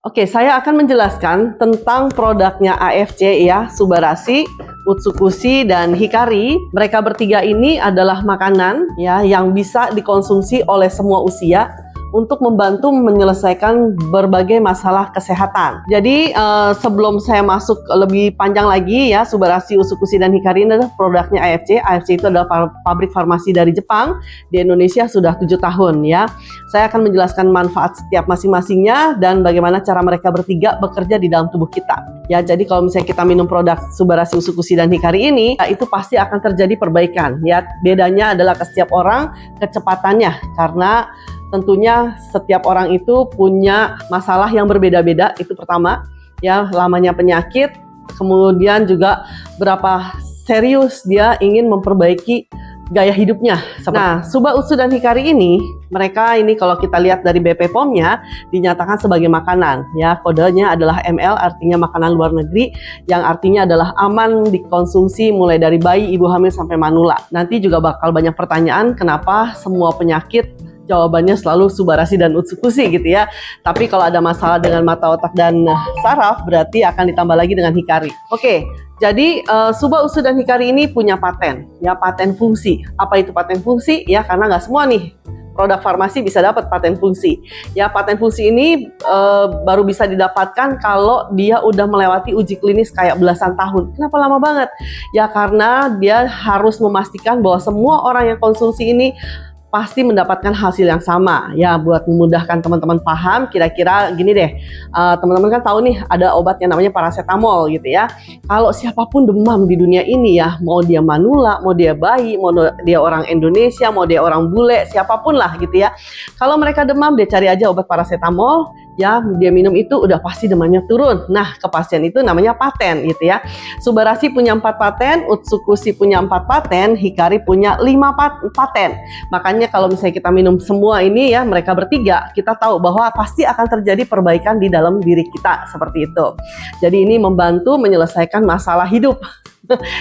Oke, saya akan menjelaskan tentang produknya AFC ya, Subarasi, Utsukushi, dan Hikari. Mereka bertiga ini adalah makanan ya yang bisa dikonsumsi oleh semua usia untuk membantu menyelesaikan berbagai masalah kesehatan. Jadi sebelum saya masuk lebih panjang lagi ya, Subarasi, Utsukushi, dan Hikari ini adalah produknya AFC. AFC itu adalah pabrik farmasi dari Jepang. Di Indonesia sudah 7 tahun ya. Saya akan menjelaskan manfaat setiap masing-masingnya dan bagaimana cara mereka bertiga bekerja di dalam tubuh kita. Ya, jadi kalau misalnya kita minum produk Subarasi, Utsukushi, dan Hikari ini, ya, itu pasti akan terjadi perbaikan. Ya, bedanya adalah ke setiap orang kecepatannya, karena tentunya setiap orang itu punya masalah yang berbeda-beda. Itu pertama, ya, lamanya penyakit, kemudian juga berapa serius dia ingin memperbaiki gaya hidupnya. Nah, Suba, Utsu, dan Hikari ini, mereka ini kalau kita lihat dari BP POM-nya dinyatakan sebagai makanan. Ya, kodenya adalah ML, artinya makanan luar negeri, yang artinya adalah aman dikonsumsi mulai dari bayi, ibu hamil, sampai manula. Nanti juga bakal banyak pertanyaan kenapa semua penyakit jawabannya selalu Subarasi dan Utsukushi gitu ya. Tapi kalau ada masalah dengan mata, otak, dan saraf, berarti akan ditambah lagi dengan Hikari. Oke, jadi Suba, Utsu, dan Hikari ini punya paten, ya, paten fungsi. Apa itu paten fungsi? Ya, karena nggak semua nih produk farmasi bisa dapat paten fungsi. Ya, paten fungsi ini baru bisa didapatkan kalau dia udah melewati uji klinis kayak belasan tahun. Kenapa lama banget? Ya, karena dia harus memastikan bahwa semua orang yang konsumsi ini pasti mendapatkan hasil yang sama. Ya, buat memudahkan teman-teman paham, kira-kira gini deh, teman-teman kan tahu nih ada obat yang namanya paracetamol gitu ya. Kalau siapapun demam di dunia ini ya, mau dia manula, mau dia bayi, mau dia orang Indonesia, mau dia orang bule, siapapun lah gitu ya. Kalau mereka demam, dia cari aja obat paracetamol, ya, dia minum itu udah pasti demamnya turun. Nah, kepastian itu namanya paten gitu ya. Subarasi punya 4 paten, Utsukushi punya 4 paten, Hikari punya 5 paten. Makanya kalau misalnya kita minum semua ini ya, mereka bertiga, kita tahu bahwa pasti akan terjadi perbaikan di dalam diri kita seperti itu. Jadi ini membantu menyelesaikan masalah hidup.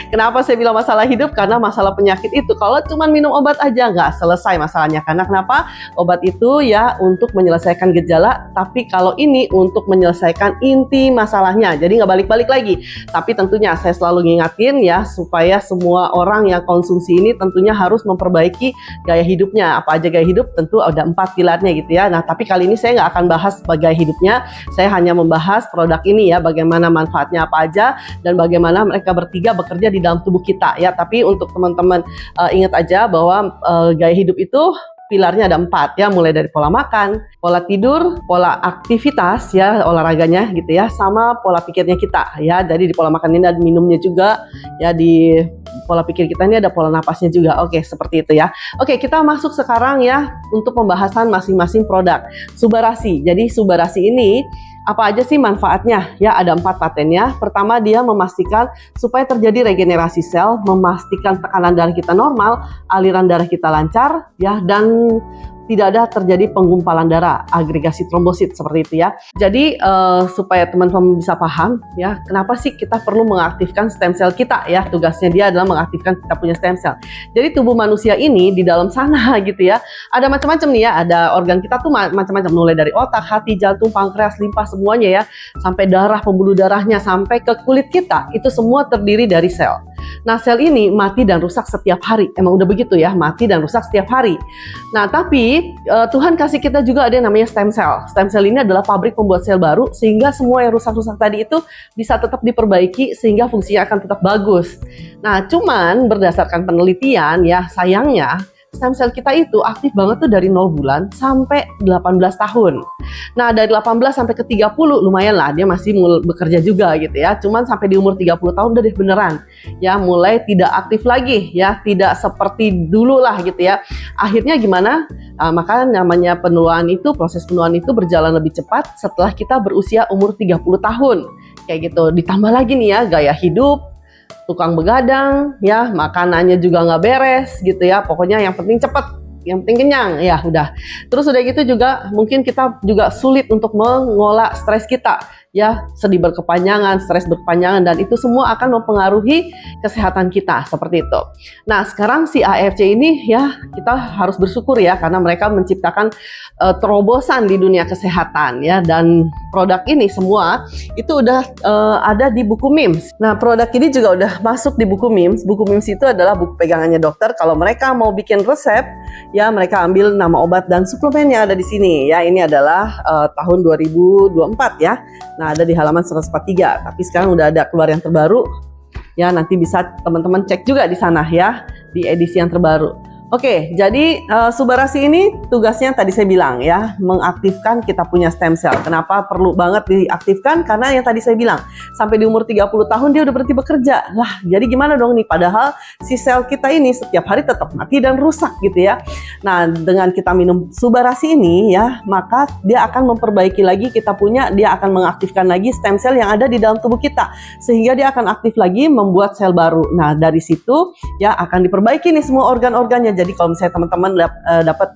Kenapa saya bilang masalah hidup? Karena masalah penyakit itu kalau cuma minum obat aja nggak selesai masalahnya. Karena kenapa? Obat itu ya untuk menyelesaikan gejala, tapi kalau ini untuk menyelesaikan inti masalahnya. Jadi nggak balik-balik lagi. Tapi tentunya saya selalu ngingatin ya, supaya semua orang yang konsumsi ini tentunya harus memperbaiki gaya hidupnya. Apa aja gaya hidup? Tentu ada 4 pilarnya gitu ya. Nah, tapi kali ini saya nggak akan bahas gaya hidupnya. Saya hanya membahas produk ini ya, bagaimana manfaatnya apa aja dan bagaimana mereka bertiga bekerja di dalam tubuh kita ya. Tapi untuk teman-teman ingat aja bahwa gaya hidup itu pilarnya ada 4 ya, mulai dari pola makan, pola tidur, pola aktivitas ya, olahraganya gitu ya, sama pola pikirnya kita ya. Jadi di pola makan ini ada minumnya juga ya, di pola pikir kita ini ada pola napasnya juga. Oke, seperti itu ya. Oke, kita masuk sekarang ya untuk pembahasan masing-masing produk. Subarasi. Jadi Subarasi ini apa aja sih manfaatnya? Ya, ada 4 patennya. Pertama, dia memastikan supaya terjadi regenerasi sel, memastikan tekanan darah kita normal, aliran darah kita lancar, ya, dan tidak ada terjadi penggumpalan darah, agregasi trombosit seperti itu ya. Jadi supaya teman-teman bisa paham ya, kenapa sih kita perlu mengaktifkan stem cell kita ya? Tugasnya dia adalah mengaktifkan kita punya stem cell. Jadi tubuh manusia ini di dalam sana gitu ya, ada macam-macam nih ya, ada organ kita tuh macam-macam, mulai dari otak, hati, jantung, pankreas, limpa, semuanya ya, sampai darah, pembuluh darahnya, sampai ke kulit kita, itu semua terdiri dari sel. Nah, sel ini mati dan rusak setiap hari. Emang udah begitu ya, mati dan rusak setiap hari. Nah, tapi Tuhan kasih kita juga ada yang namanya stem cell. Stem cell ini adalah pabrik pembuat sel baru, sehingga semua yang rusak-rusak tadi itu bisa tetap diperbaiki, sehingga fungsinya akan tetap bagus. Nah, cuman berdasarkan penelitian ya, sayangnya stem cell kita itu aktif banget tuh dari 0 bulan sampai 18 tahun. Nah, dari 18 sampai ke 30 lumayan lah, dia masih bekerja juga gitu ya. Cuman sampai di umur 30 tahun udah deh beneran. Ya, mulai tidak aktif lagi ya, tidak seperti dulu lah gitu ya. Akhirnya gimana? Maka namanya penuaan itu, proses penuaan itu berjalan lebih cepat setelah kita berusia umur 30 tahun. Kayak gitu. Ditambah lagi nih ya, gaya hidup, tukang begadang, ya, makanannya juga nggak beres gitu ya. Pokoknya yang penting cepet, yang penting kenyang, ya udah. Terus udah gitu juga mungkin kita juga sulit untuk mengolah stres kita. ya sedih berkepanjangan, stres berkepanjangan, dan itu semua akan mempengaruhi kesehatan kita seperti itu. Nah, sekarang si AFC ini ya kita harus bersyukur ya karena mereka menciptakan terobosan di dunia kesehatan ya, dan produk ini semua itu udah ada di buku MIMS. Nah, produk ini juga udah masuk di buku MIMS. Buku MIMS itu adalah buku pegangannya dokter. Kalau mereka mau bikin resep ya mereka ambil nama obat dan suplemennya ada di sini ya. Ini adalah tahun 2024 ya. Nah, ada di halaman 143. Tapi sekarang udah ada keluar yang terbaru. Ya, nanti bisa teman-teman cek juga di sana ya, di edisi yang terbaru. Oke, jadi Subarasi ini tugasnya tadi saya bilang ya, mengaktifkan kita punya stem cell. Kenapa perlu banget diaktifkan? Karena yang tadi saya bilang, sampai di umur 30 tahun dia udah berhenti bekerja. Lah, jadi gimana dong nih? Padahal si sel kita ini setiap hari tetap mati dan rusak gitu ya. Nah, dengan kita minum Subarasi ini ya, maka dia akan memperbaiki lagi dia akan mengaktifkan lagi stem cell yang ada di dalam tubuh kita. Sehingga dia akan aktif lagi membuat sel baru. Nah, dari situ ya akan diperbaiki nih semua organ-organnya. Jadi kalau misalnya teman-teman dapat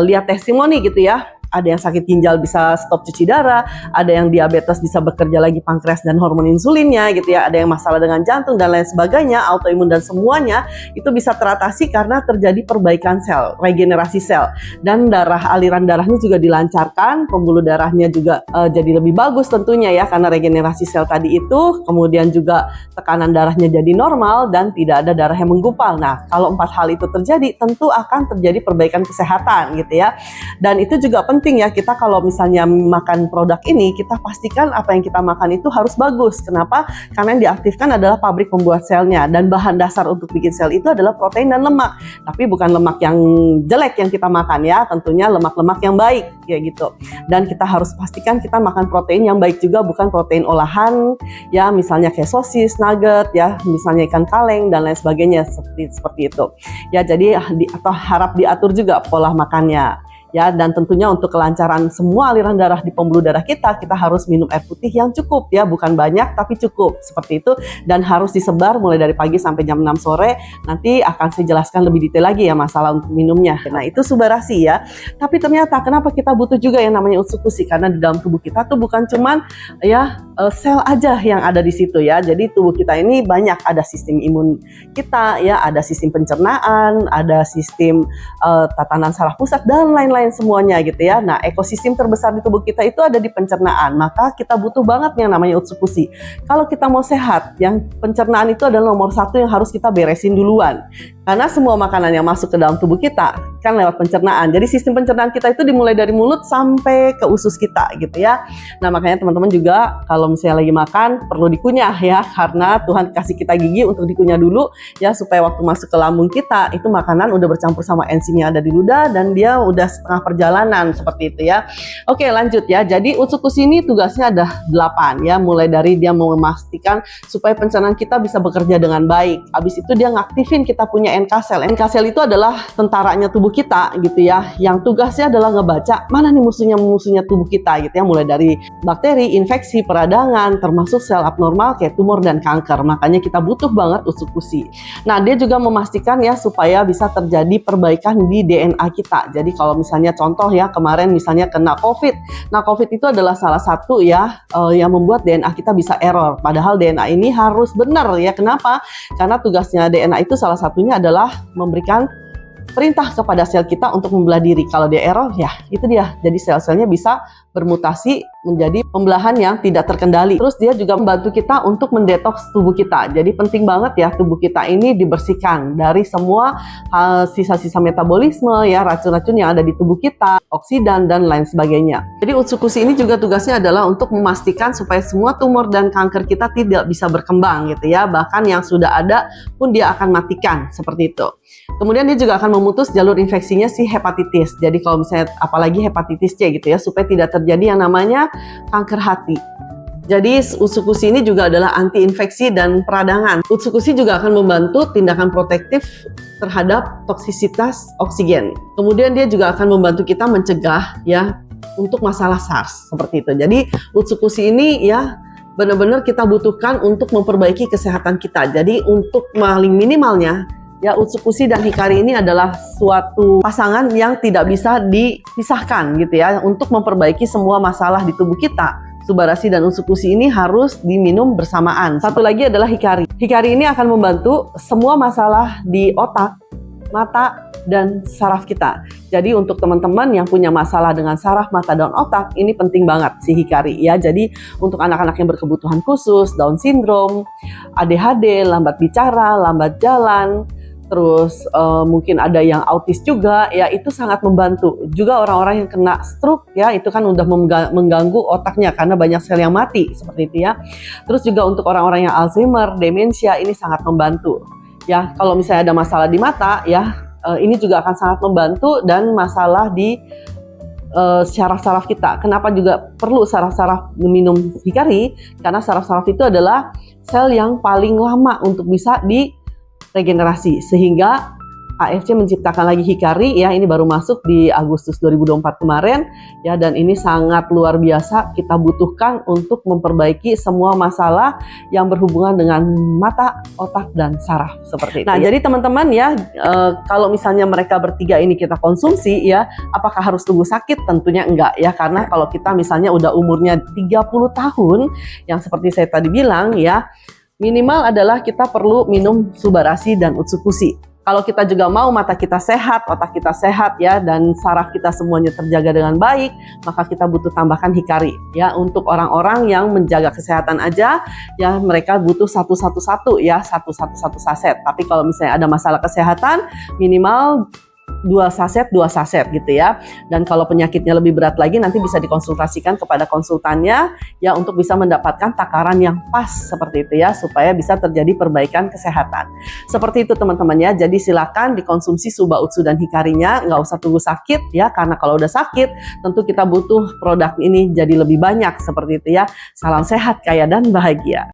lihat testimoni gitu ya, ada yang sakit ginjal bisa stop cuci darah, ada yang diabetes bisa bekerja lagi pankreas dan hormon insulinnya gitu ya, ada yang masalah dengan jantung dan lain sebagainya, autoimun dan semuanya itu bisa teratasi karena terjadi perbaikan sel, regenerasi sel, dan aliran darahnya juga dilancarkan, pembuluh darahnya juga jadi lebih bagus tentunya ya karena regenerasi sel tadi itu, kemudian juga tekanan darahnya jadi normal dan tidak ada darah yang menggumpal. Nah, kalau 4 hal itu terjadi tentu akan terjadi perbaikan kesehatan gitu ya, dan itu juga penting ya, kita kalau misalnya makan produk ini, kita pastikan apa yang kita makan itu harus bagus. Kenapa? Karena yang diaktifkan adalah pabrik pembuat selnya, dan bahan dasar untuk bikin sel itu adalah protein dan lemak. Tapi bukan lemak yang jelek yang kita makan ya, tentunya lemak-lemak yang baik ya gitu. Dan kita harus pastikan kita makan protein yang baik juga, bukan protein olahan ya, misalnya kayak sosis, nugget ya, misalnya ikan kaleng dan lain sebagainya seperti itu. Ya, jadi atau harap diatur juga pola makannya. Ya, dan tentunya untuk kelancaran semua aliran darah di pembuluh darah kita harus minum air putih yang cukup ya, bukan banyak tapi cukup seperti itu, dan harus disebar mulai dari pagi sampai jam 6 sore. Nanti akan saya jelaskan lebih detail lagi ya masalah untuk minumnya. Nah, itu Subarasi ya. Tapi ternyata kenapa kita butuh juga yang namanya Utsukushi? Karena di dalam tubuh kita tuh bukan cuman ya sel aja yang ada di situ ya. Jadi tubuh kita ini banyak, ada sistem imun kita ya, ada sistem pencernaan, ada sistem tatanan saraf pusat dan lain-lain semuanya gitu ya. Nah, ekosistem terbesar di tubuh kita itu ada di pencernaan. Maka kita butuh banget yang namanya Utsukushi. Kalau kita mau sehat, yang pencernaan itu adalah nomor 1 yang harus kita beresin duluan. Karena semua makanan yang masuk ke dalam tubuh kita kan lewat pencernaan. Jadi sistem pencernaan kita itu dimulai dari mulut sampai ke usus kita gitu ya. Nah, makanya teman-teman juga kalau misalnya lagi makan perlu dikunyah ya, karena Tuhan kasih kita gigi untuk dikunyah dulu ya, supaya waktu masuk ke lambung kita itu makanan udah bercampur sama enzim yang ada di ludah dan dia udah setengah perjalanan seperti itu ya. Oke, lanjut ya. Jadi Utsukushi ini tugasnya ada 8 ya, mulai dari dia mau memastikan supaya pencernaan kita bisa bekerja dengan baik. Habis itu dia ngaktifin kita punya NK cell. NK cell itu adalah tentaranya tubuh kita gitu ya, yang tugasnya adalah ngebaca mana nih musuhnya tubuh kita gitu ya, mulai dari bakteri, infeksi, peradangan, termasuk sel abnormal kayak tumor dan kanker. Makanya kita butuh banget Utsukushi. Nah, dia juga memastikan ya supaya bisa terjadi perbaikan di DNA kita. Jadi kalau misalnya contoh ya, kemarin misalnya kena COVID. Nah, COVID itu adalah salah satu ya yang membuat DNA kita bisa error. Padahal DNA ini harus benar ya. Kenapa? Karena tugasnya DNA itu salah satunya adalah memberikan perintah kepada sel kita untuk membelah diri. Kalau dia error, ya itu dia. Jadi sel-selnya bisa bermutasi menjadi pembelahan yang tidak terkendali. Terus dia juga membantu kita untuk mendetoks tubuh kita. Jadi penting banget ya tubuh kita ini dibersihkan dari semua sisa-sisa metabolisme ya, racun-racun yang ada di tubuh kita, oksidan dan lain sebagainya. Jadi Utsukushi ini juga tugasnya adalah untuk memastikan supaya semua tumor dan kanker kita tidak bisa berkembang gitu ya. Bahkan yang sudah ada pun dia akan matikan seperti itu. Kemudian dia juga akan memutus jalur infeksinya si hepatitis. Jadi kalau misalnya apalagi hepatitis C gitu ya, supaya tidak terjadi yang namanya kanker hati. Jadi Utsukushi ini juga adalah anti-infeksi dan peradangan. Utsukushi juga akan membantu tindakan protektif terhadap toksisitas oksigen. Kemudian dia juga akan membantu kita mencegah ya untuk masalah SARS seperti itu. Jadi Utsukushi ini ya benar-benar kita butuhkan untuk memperbaiki kesehatan kita. Jadi untuk paling minimalnya ya, Utsukushi dan Hikari ini adalah suatu pasangan yang tidak bisa dipisahkan gitu ya, untuk memperbaiki semua masalah di tubuh kita. Subarasi dan Utsukushi ini harus diminum bersamaan. Satu lagi adalah Hikari. Hikari ini akan membantu semua masalah di otak, mata, dan saraf kita. Jadi untuk teman-teman yang punya masalah dengan saraf, mata, dan otak, ini penting banget si Hikari ya. Jadi untuk anak-anak yang berkebutuhan khusus, Down syndrome, ADHD, lambat bicara, lambat jalan, terus mungkin ada yang autis juga ya, itu sangat membantu. Juga orang-orang yang kena stroke ya, itu kan udah mengganggu otaknya karena banyak sel yang mati seperti itu ya. Terus juga untuk orang-orang yang Alzheimer, demensia, ini sangat membantu. Ya, kalau misalnya ada masalah di mata ya, ini juga akan sangat membantu, dan masalah di saraf-saraf kita. Kenapa juga perlu saraf-saraf minum Hikari? Karena saraf-saraf itu adalah sel yang paling lama untuk bisa regenerasi, sehingga AFC menciptakan lagi Hikari ya, ini baru masuk di Agustus 2024 kemarin ya, dan ini sangat luar biasa kita butuhkan untuk memperbaiki semua masalah yang berhubungan dengan mata, otak, dan saraf seperti itu. Nah, jadi teman-teman ya, kalau misalnya mereka bertiga ini kita konsumsi ya, apakah harus tunggu sakit? Tentunya enggak ya, karena kalau kita misalnya udah umurnya 30 tahun yang seperti saya tadi bilang ya, minimal adalah kita perlu minum Subarasi dan Utsukushi. Kalau kita juga mau mata kita sehat, otak kita sehat ya, dan saraf kita semuanya terjaga dengan baik, maka kita butuh tambahkan Hikari ya. Untuk orang-orang yang menjaga kesehatan aja ya, mereka butuh satu saset. Tapi kalau misalnya ada masalah kesehatan, minimal 2 saset gitu ya. Dan kalau penyakitnya lebih berat lagi, nanti bisa dikonsultasikan kepada konsultannya ya, untuk bisa mendapatkan takaran yang pas seperti itu ya, supaya bisa terjadi perbaikan kesehatan. Seperti itu teman-teman ya. Jadi silakan dikonsumsi Suba Utsu dan Hikarinya, nggak usah tunggu sakit ya, karena kalau udah sakit tentu kita butuh produk ini jadi lebih banyak seperti itu ya. Salam sehat, kaya, dan bahagia.